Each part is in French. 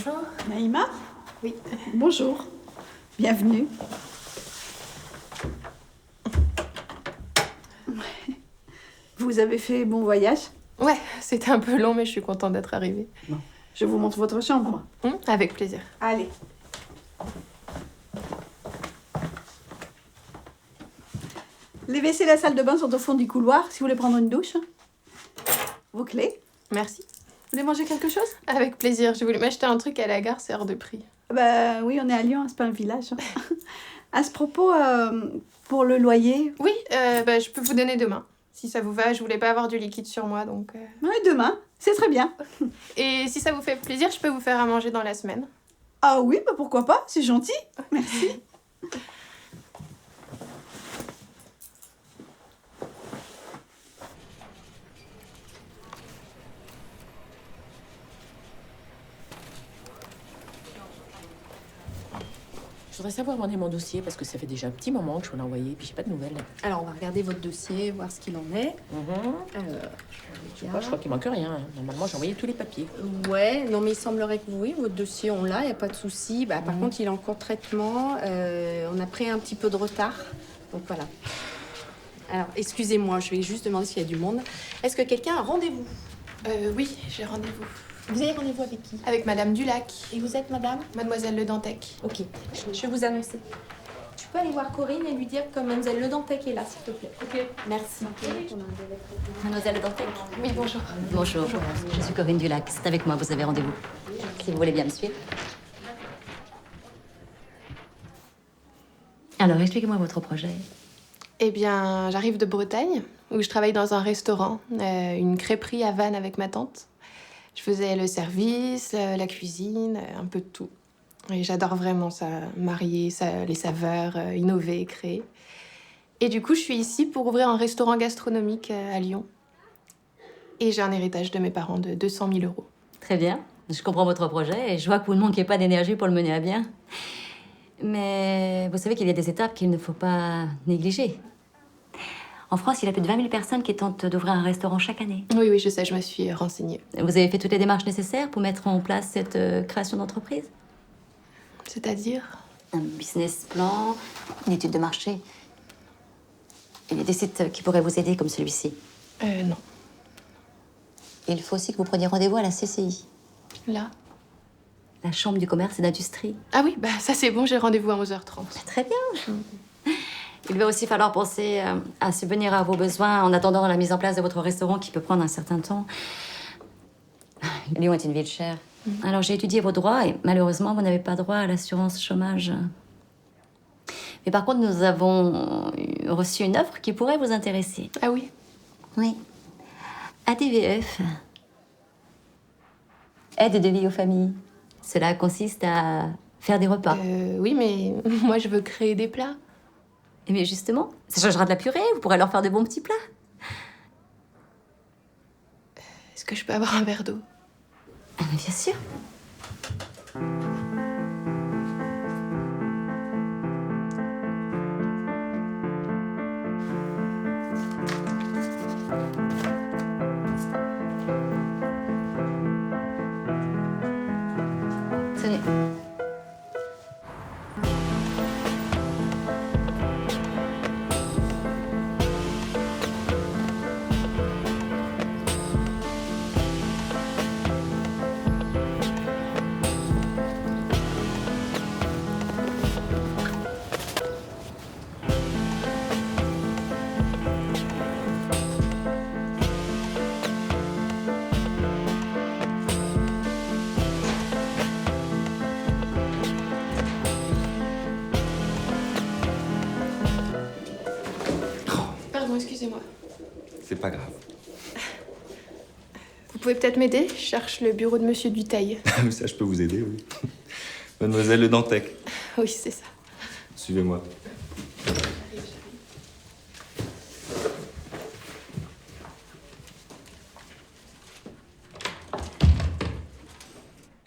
Bonjour. Naïma? Oui. Bonjour. Bienvenue. Vous avez fait bon voyage? Ouais, c'était un peu long, mais je suis contente d'être arrivée. Bon. Je vous montre votre chambre. Avec plaisir. Allez. Les WC et la salle de bain sont au fond du couloir, si vous voulez prendre une douche. Vos clés. Merci. Vous voulez manger quelque chose? Avec plaisir. J'ai voulu m'acheter un truc à la gare, c'est hors de prix. Bah oui, on est à Lyon, c'est pas un village. À ce propos, pour le loyer... Oui, je peux vous donner demain. Si ça vous va, je voulais pas avoir du liquide sur moi, donc... Oui, demain, c'est très bien. Et si ça vous fait plaisir, je peux vous faire à manger dans la semaine. Ah oui, bah pourquoi pas, c'est gentil. Merci. Je voudrais savoir où en est mon dossier parce que ça fait déjà un petit moment que je vous l'ai envoyé puis j'ai pas de nouvelles. Alors, on va regarder votre dossier, voir ce qu'il en est. Je crois qu'il manque rien. Normalement, j'ai envoyé tous les papiers. Ouais, non, mais il semblerait que oui, votre dossier, on l'a, il n'y a pas de souci. Par contre, il est en cours de traitement. On a pris un petit peu de retard. Donc, voilà. Alors, excusez-moi, je vais juste demander s'il y a du monde. Est-ce que quelqu'un a un rendez-vous? Oui, j'ai rendez-vous. Vous avez rendez-vous avec qui? Avec Madame Dulac. Et vous êtes madame? Mademoiselle Le Dantec. Ok, je vais vous annoncer. Tu peux aller voir Corinne et lui dire que Mademoiselle Le Dantec est là, s'il te plaît. Ok. Merci. Mademoiselle Le Dantec. Oui, bonjour. Bonjour. Je suis Corinne Dulac. C'est avec moi, vous avez rendez-vous. Si vous voulez bien me suivre. Alors, expliquez-moi votre projet. Eh bien, j'arrive de Bretagne, où je travaille dans un restaurant, une crêperie à Vannes avec ma tante. Je faisais le service, la cuisine, un peu de tout. Et j'adore vraiment ça, marier ça, les saveurs, innover, créer. Et du coup, je suis ici pour ouvrir un restaurant gastronomique à Lyon. Et j'ai un héritage de mes parents de 200 000 euros. Très bien. Je comprends votre projet et je vois que vous ne manquez pas d'énergie pour le mener à bien. Mais vous savez qu'il y a des étapes qu'il ne faut pas négliger. En France, il y a plus de 20 000 personnes qui tentent d'ouvrir un restaurant chaque année. Oui, je sais, je me suis renseignée. Vous avez fait toutes les démarches nécessaires pour mettre en place cette création d'entreprise? C'est-à-dire? Un business plan, une étude de marché. Il y a des sites qui pourraient vous aider comme celui-ci. Non. Il faut aussi que vous preniez rendez-vous à la CCI, Là? la Chambre du commerce et d'industrie. Ah oui, ça c'est bon, j'ai rendez-vous à 11h30. Très bien. Il va aussi falloir penser à subvenir à vos besoins en attendant la mise en place de votre restaurant qui peut prendre un certain temps. Lyon est une ville chère. Alors j'ai étudié vos droits et malheureusement vous n'avez pas droit à l'assurance chômage. Mais par contre nous avons reçu une offre qui pourrait vous intéresser. Ah oui? Oui. ADVF. Aide de vie aux familles. Cela consiste à faire des repas. Oui, mais moi je veux créer des plats. Mais justement, ça changera de la purée, vous pourrez leur faire de bons petits plats. Est-ce que je peux avoir un verre d'eau? Ah, mais bien sûr. Tenez. Pardon, excusez-moi. C'est pas grave. Vous pouvez peut-être m'aider? Je cherche le bureau de Monsieur Dutheil. Ça, je peux vous aider, oui. Mademoiselle Le Dantec, Oui, c'est ça. suivez-moi.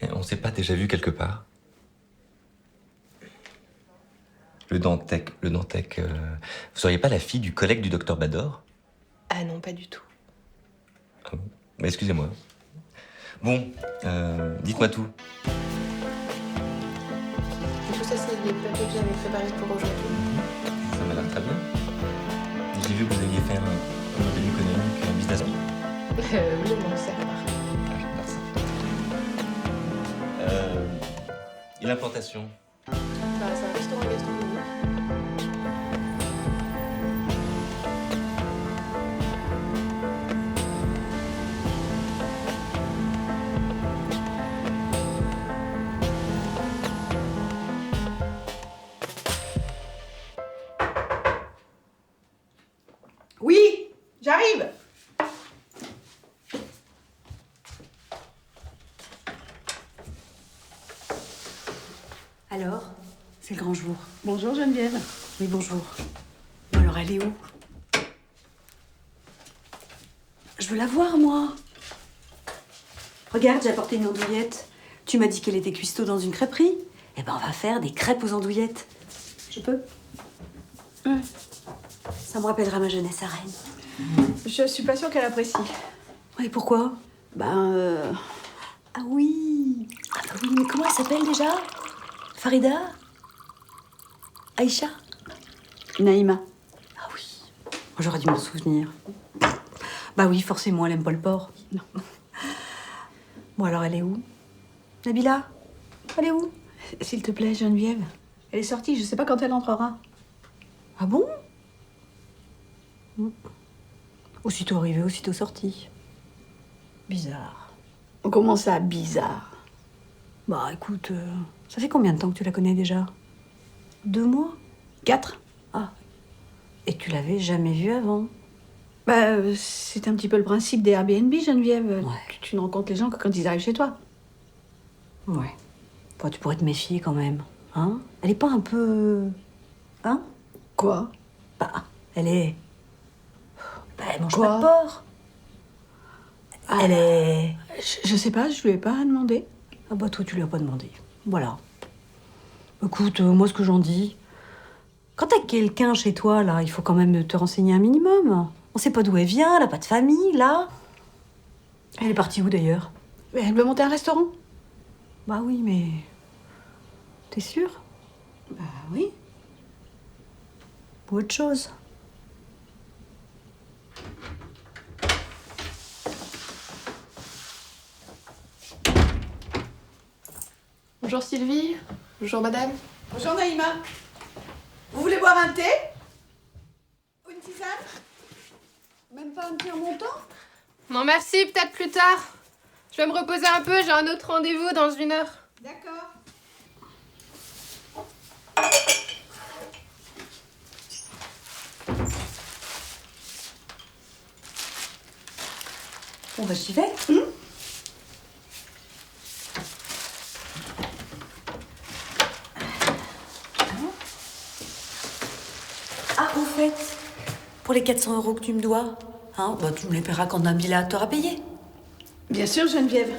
Et on s'est pas déjà vu quelque part? Le Dantec, vous seriez pas la fille du collègue du docteur Bador? Ah non, pas du tout. Ah bon? Mais excusez-moi. Bon, dites-moi tout. Tout ça, c'est les papiers que j'avais préparés pour aujourd'hui. Ça m'a l'air très bien. J'ai vu que vous aviez fait un modèle économique, un business plan. Oui, mon serveur. Ah, j'adore ça. Et l'implantation? Bah, c'est un restaurant gastronomique. Oui, j'arrive. Alors, c'est le grand jour. Bonjour Geneviève. Oui, bonjour. Bon, alors, elle est où? Je veux la voir, moi. Regarde, j'ai apporté une andouillette. Tu m'as dit qu'elle était cuistot dans une crêperie. Eh ben, on va faire des crêpes aux andouillettes. Je peux? Ça me rappellera ma jeunesse à Rennes. Je suis pas sûre qu'elle apprécie. Et pourquoi? Ben, Ah oui. Ah bah oui, mais comment elle s'appelle déjà? Farida? Aïcha? Naïma. Ah oui. J'aurais dû m'en souvenir. Bah oui, forcément, elle aime pas le porc. Non. Bon, alors, elle est où? Nabila? Elle est où? S'il te plaît, Geneviève. Elle est sortie, je sais pas quand elle entrera. Ah bon? Aussitôt arrivée, aussitôt sortie. Bizarre. Comment ça, bizarre? Bah écoute, ça fait combien de temps que tu la connais déjà? 2 mois? 4. Ah. Et tu l'avais jamais vue avant? Bah, c'est un petit peu le principe des Airbnb, Geneviève. Ouais. Tu ne rencontres les gens que quand ils arrivent chez toi. Ouais. Bon, tu pourrais te méfier quand même. Hein? Elle est pas un peu... Hein? Quoi? Bah, elle est... Bah, elle mange Quoi? pas de porc. Ah, Elle est... Je sais pas, je lui ai pas demandé. Ah bah toi, tu lui as pas demandé. Voilà. Écoute, moi, ce que j'en dis... Quand t'as quelqu'un chez toi, là, il faut quand même te renseigner un minimum. On sait pas d'où elle vient, elle a pas de famille, là. Elle est partie où, d'ailleurs? Mais elle veut monter un restaurant? Bah oui, mais... T'es sûre? Bah oui. Ou autre chose? Bonjour Sylvie. Bonjour madame. Bonjour Naïma. Vous voulez boire un thé? Ou une tisane? Même pas un petit remontant? Non merci, peut-être plus tard. Je vais me reposer un peu, j'ai un autre rendez-vous dans 1 heure. D'accord. Bon, bah j'y vais. Ah, au fait, pour les 400 € que tu me dois, hein, bah tu me les paieras quand Nabila t'aura payé. Bien sûr, Geneviève.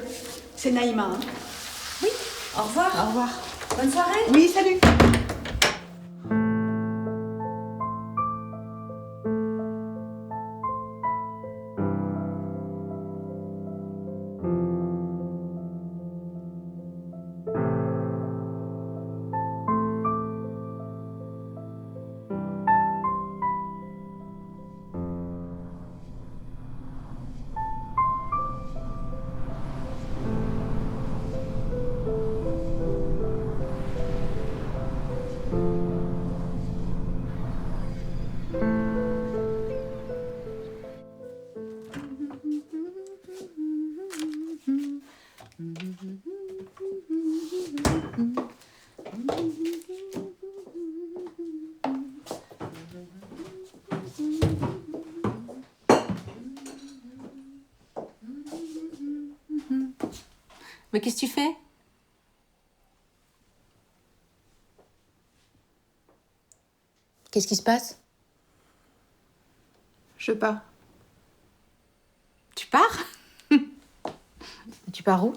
C'est Naïma. Hein. Oui, au revoir. Au revoir. Bonne soirée. Oui, salut. Mais qu'est-ce que tu fais? Qu'est-ce qui se passe? Je pars. Tu pars? Tu pars où?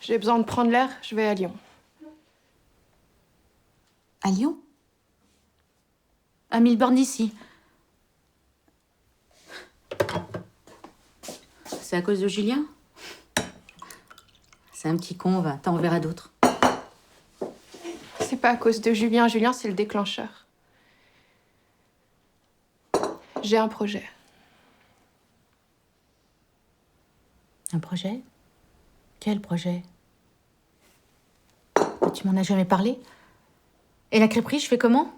J'ai besoin de prendre l'air, je vais à Lyon. À Lyon? À 1000 bornes d'ici. C'est à cause de Julien? C'est un petit con, va. T'en verras d'autres. C'est pas à cause de Julien. Julien, c'est le déclencheur. J'ai un projet. Un projet? Quel projet? Tu m'en as jamais parlé? Et la crêperie, je fais comment?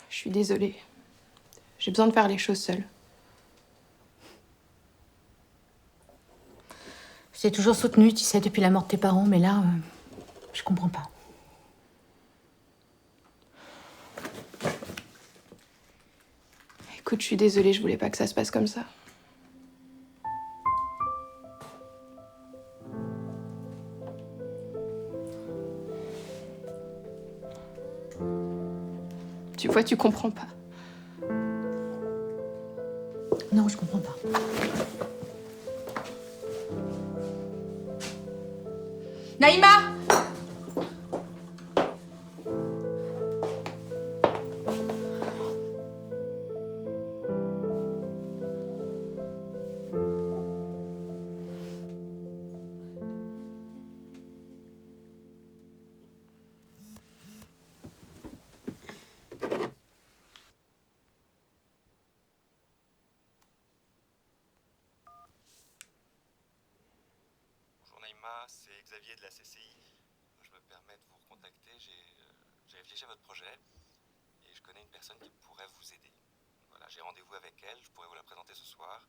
Je suis désolée. J'ai besoin de faire les choses seule. Je t'ai toujours soutenue, tu sais, depuis la mort de tes parents, mais là, je comprends pas. Écoute, je suis désolée, je voulais pas que ça se passe comme ça. Tu vois, tu comprends pas. Non, je comprends pas. Naïma! Bonjour Naïma, c'est Xavier de la CCI. Je me permets de vous recontacter. J'ai réfléchi à votre projet et je connais une personne qui pourrait vous aider. Voilà, j'ai rendez-vous avec elle, je pourrais vous la présenter ce soir.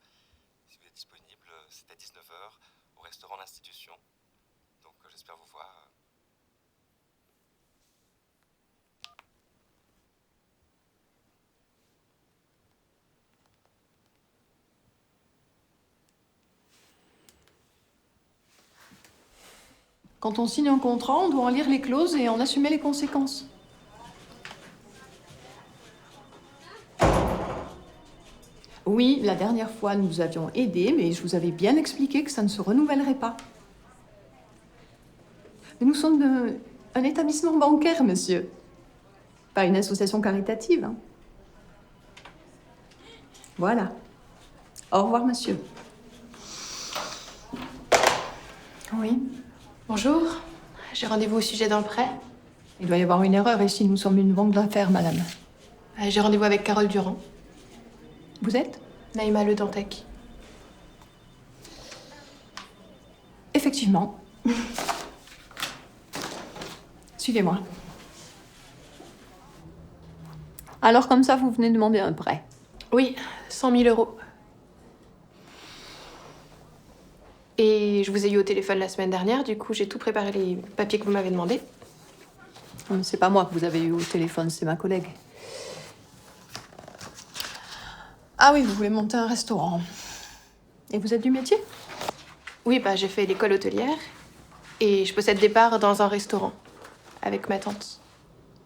Si vous êtes disponible, c'est à 19 h au restaurant L'Institution. Donc j'espère vous voir. Quand on signe un contrat, on doit en lire les clauses et en assumer les conséquences. Oui, la dernière fois, nous vous avions aidé, mais je vous avais bien expliqué que ça ne se renouvellerait pas. Mais nous sommes un établissement bancaire, monsieur. Pas une association caritative. Hein. Voilà. Au revoir, monsieur. Oui. Bonjour, j'ai rendez-vous au sujet d'un prêt. Il doit y avoir une erreur ici. Nous sommes une banque d'affaires, madame. J'ai rendez-vous avec Carole Durand. Vous êtes? Naïma Le Dantec. Effectivement. Suivez-moi. Alors, comme ça, vous venez demander un prêt. Oui, 100 000 euros. Et je vous ai eu au téléphone la semaine dernière, du coup j'ai tout préparé les papiers que vous m'avez demandé. C'est pas moi que vous avez eu au téléphone, c'est ma collègue. Ah oui, vous voulez monter un restaurant. Et vous êtes du métier? Oui, bah j'ai fait l'école hôtelière et je possède des parts dans un restaurant avec ma tante.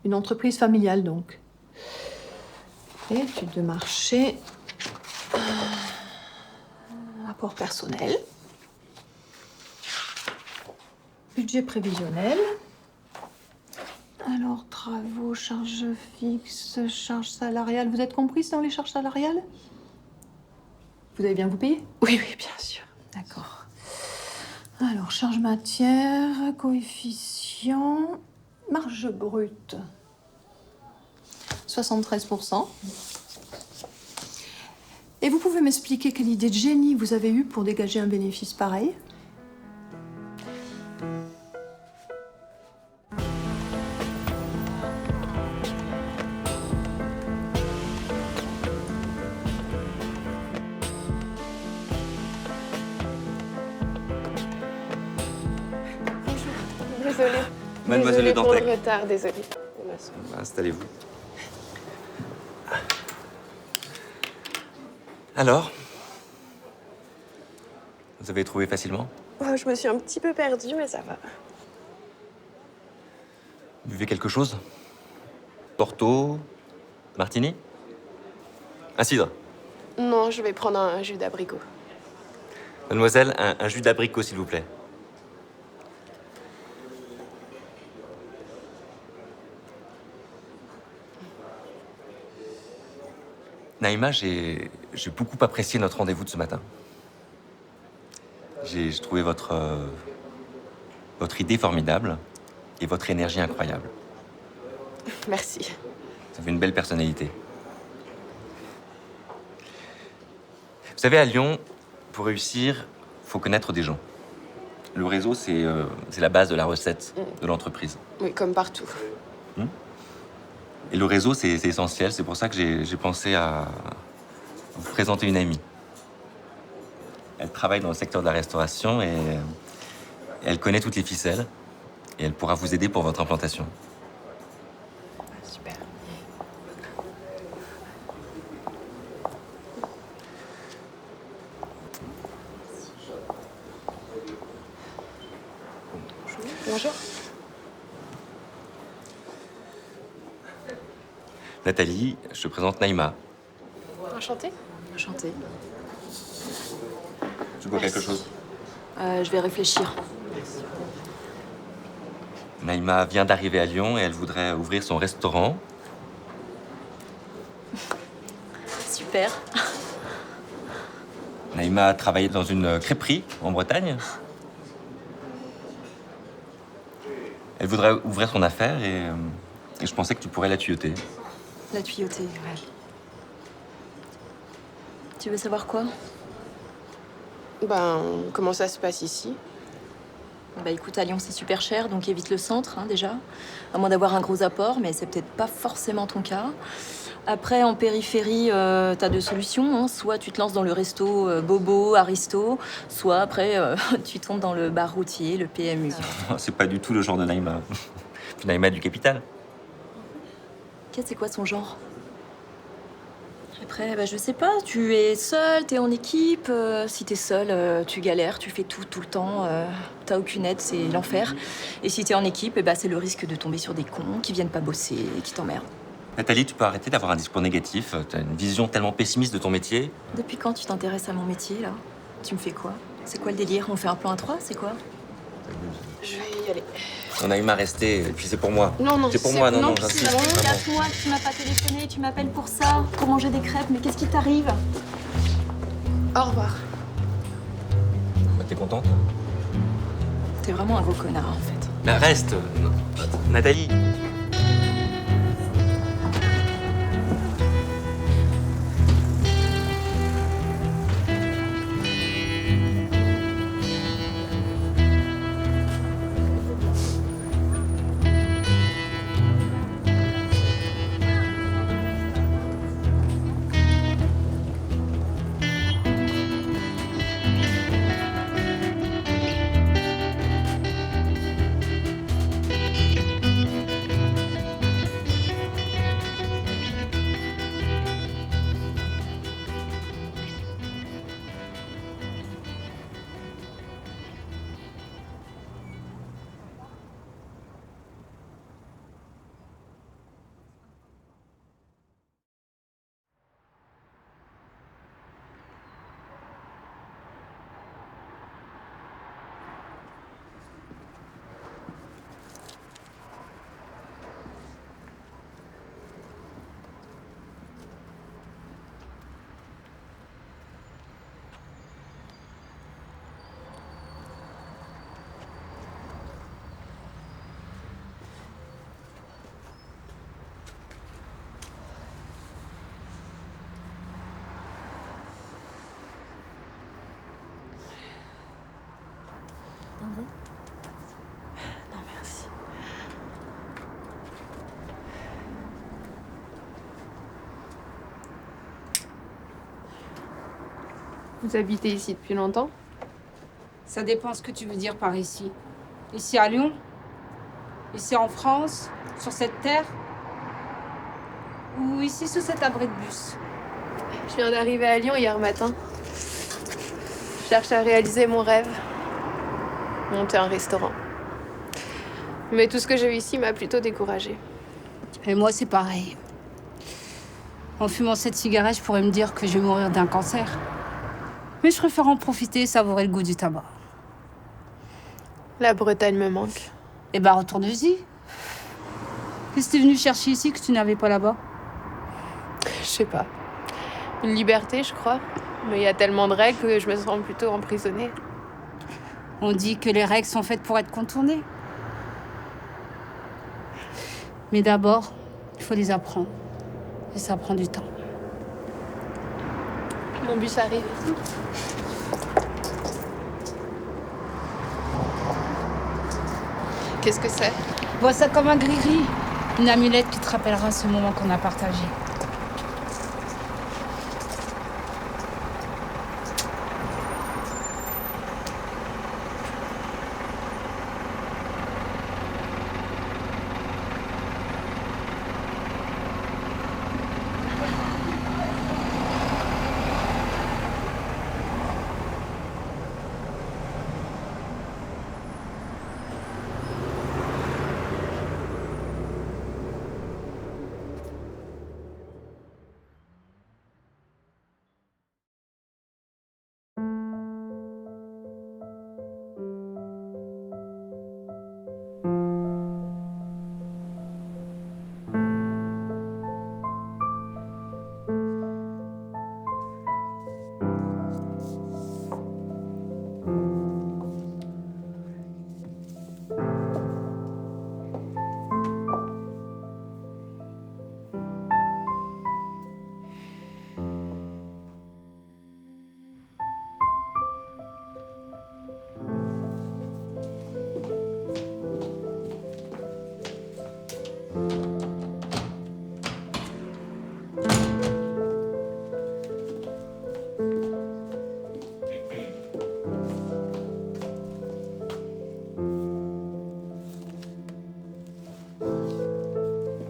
Une entreprise familiale, donc. Études de marché. Rapport personnel. Budget prévisionnel. Alors, travaux, charges fixes, charges salariales. Vous êtes comprise dans les charges salariales? Vous allez bien vous payer? Oui, oui, bien sûr. D'accord. Alors, charge matière, coefficient, marge brute. 73%. Et vous pouvez m'expliquer quelle idée de génie vous avez eue pour dégager un bénéfice pareil? Désolée. Mademoiselle Le Désolée pour Dantec. le retard, désolée. Installez-vous. Alors? Vous avez trouvé facilement? Oh, je me suis un petit peu perdue, mais ça va. Buvez quelque chose? Porto? Martini? Un cidre? Non, je vais prendre un jus d'abricot. Mademoiselle, un jus d'abricot, s'il vous plaît. Naïma, j'ai beaucoup apprécié notre rendez-vous de ce matin. J'ai trouvé votre idée formidable et votre énergie incroyable. Merci. Vous avez une belle personnalité. Vous savez, à Lyon, pour réussir, il faut connaître des gens. Le réseau, c'est la base de la recette de l'entreprise. Oui, comme partout. Et le réseau, c'est essentiel. C'est pour ça que j'ai pensé à vous présenter une amie. Elle travaille dans le secteur de la restauration et elle connaît toutes les ficelles. Et elle pourra vous aider pour votre implantation. Super. Bonjour. Nathalie, je te présente Naïma. Enchantée. Enchantée. Tu bois quelque chose? Je vais réfléchir. Naïma vient d'arriver à Lyon et elle voudrait ouvrir son restaurant. Super. Naïma a travaillé dans une crêperie en Bretagne. Elle voudrait ouvrir son affaire et je pensais que tu pourrais la tuyauter. La tuyauté, ouais. Tu veux savoir quoi? Ben, comment ça se passe ici? Bah écoute, à Lyon, c'est super cher, donc évite le centre, hein, déjà. À moins d'avoir un gros apport, mais c'est peut-être pas forcément ton cas. Après, en périphérie, t'as deux solutions. Hein. Soit tu te lances dans le resto bobo, aristo, soit après, tu tombes dans le bar routier, le PMU. C'est pas du tout le genre de Naïma. Puis Naïma du capital. Qu'est-ce que c'est quoi son genre? Après, bah, je sais pas, tu es seul, t'es en équipe. Si t'es seul, tu galères, tu fais tout le temps. T'as aucune aide, c'est l'enfer. Et si t'es en équipe, bah, c'est le risque de tomber sur des cons qui viennent pas bosser et qui t'emmerdent. Nathalie, tu peux arrêter d'avoir un discours négatif. T'as une vision tellement pessimiste de ton métier. Depuis quand tu t'intéresses à mon métier, là? Tu me fais quoi? C'est quoi le délire? On fait un plan à 3, c'est quoi? Je vais y aller. On a eu ma restée, et puis c'est pour moi. Non, C'est pour moi, non, j'insiste. C'est bon, vraiment. lâche-moi, tu m'as pas téléphoné, tu m'appelles pour ça, pour manger des crêpes, mais qu'est-ce qui t'arrive? Au revoir. Bah, t'es contente? T'es vraiment un gros connard, en fait. Mais reste Nathalie. Non, merci. Vous habitez ici depuis longtemps? Ça dépend ce que tu veux dire par ici. Ici à Lyon? Ici en France? Sur cette terre? Ou ici sous cet abri de bus? Je viens d'arriver à Lyon hier matin. Je cherche à réaliser mon rêve. Monter un restaurant. Mais tout ce que j'ai vu ici m'a plutôt découragée. Et moi, c'est pareil. En fumant cette cigarette, je pourrais me dire que je vais mourir d'un cancer. Mais je préfère en profiter et savourer le goût du tabac. La Bretagne me manque. Eh ben, retourne-y. Qu'est-ce que t'es venu chercher ici que tu n'avais pas là-bas? Je sais pas. Une liberté, je crois. Mais il y a tellement de règles que je me sens plutôt emprisonnée. On dit que les règles sont faites pour être contournées. Mais d'abord, il faut les apprendre. Et ça prend du temps. Mon bus arrive. Qu'est-ce que c'est? Vois ça comme un gris-gris. Une amulette qui te rappellera ce moment qu'on a partagé.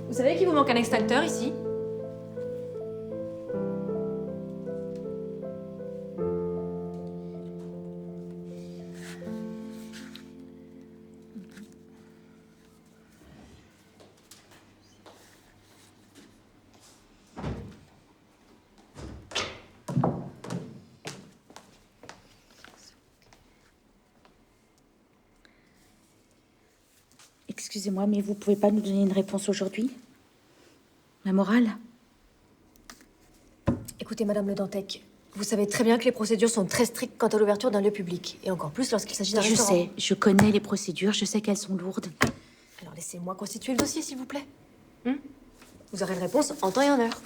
Vous savez qu'il vous manque un extincteur ici? Excusez-moi, mais vous pouvez pas nous donner une réponse aujourd'hui? La morale? Écoutez, Madame Le Dantec, vous savez très bien que les procédures sont très strictes quant à l'ouverture d'un lieu public, et encore plus lorsqu'il s'agit d'un restaurant. Je sais, je connais les procédures, je sais qu'elles sont lourdes. Alors laissez-moi constituer le dossier, s'il vous plaît. Vous aurez une réponse en temps et en heure.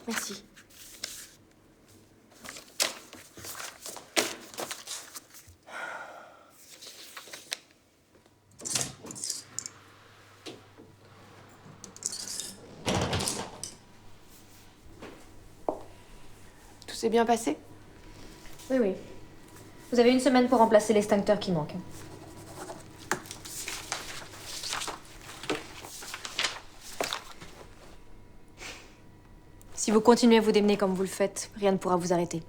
Merci. Tout s'est bien passé? Oui, oui. Vous avez une semaine pour remplacer l'extincteur qui manque. Si vous continuez à vous démener comme vous le faites, rien ne pourra vous arrêter.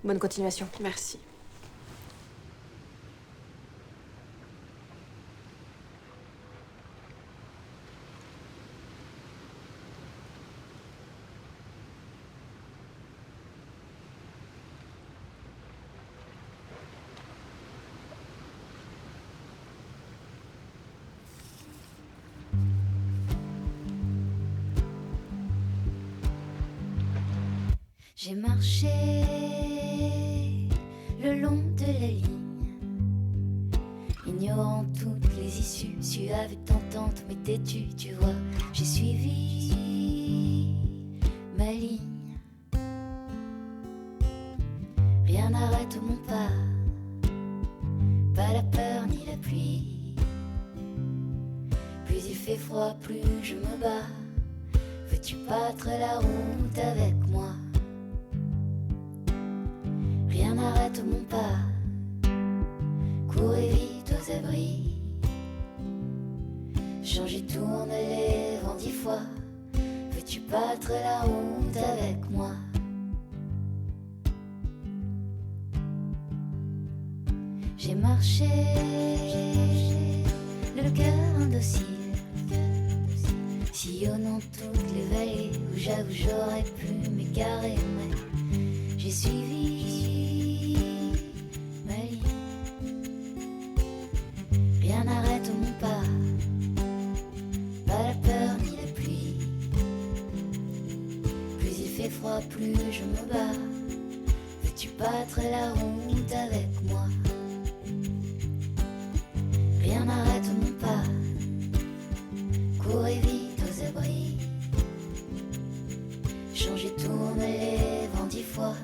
Bonne continuation. Merci. J'ai marché le long de la ligne, ignorant toutes les issues, suave et tentante, mais têtue, tu vois. J'ai suivi ma ligne. Rien n'arrête mon pas, pas la peur ni la pluie. Plus il fait froid, plus je me bats. Veux-tu battre la route avec moi? Rien n'arrête mon pas, courez vite aux abris. Change et tourne les vents 10 fois. Veux-tu battre la route avec moi? J'ai marché, le cœur indocile, sillonnant toutes les vallées où j'avoue j'aurais pu m'égarer, mais j'ai suivi ma ligne. Rien n'arrête mon pas, pas la peur ni la pluie. plus je me bats. Veux-tu battre la route avec moi? Rien n'arrête mon pas. Courez vite aux abris. Changer tourne les vents 10 fois.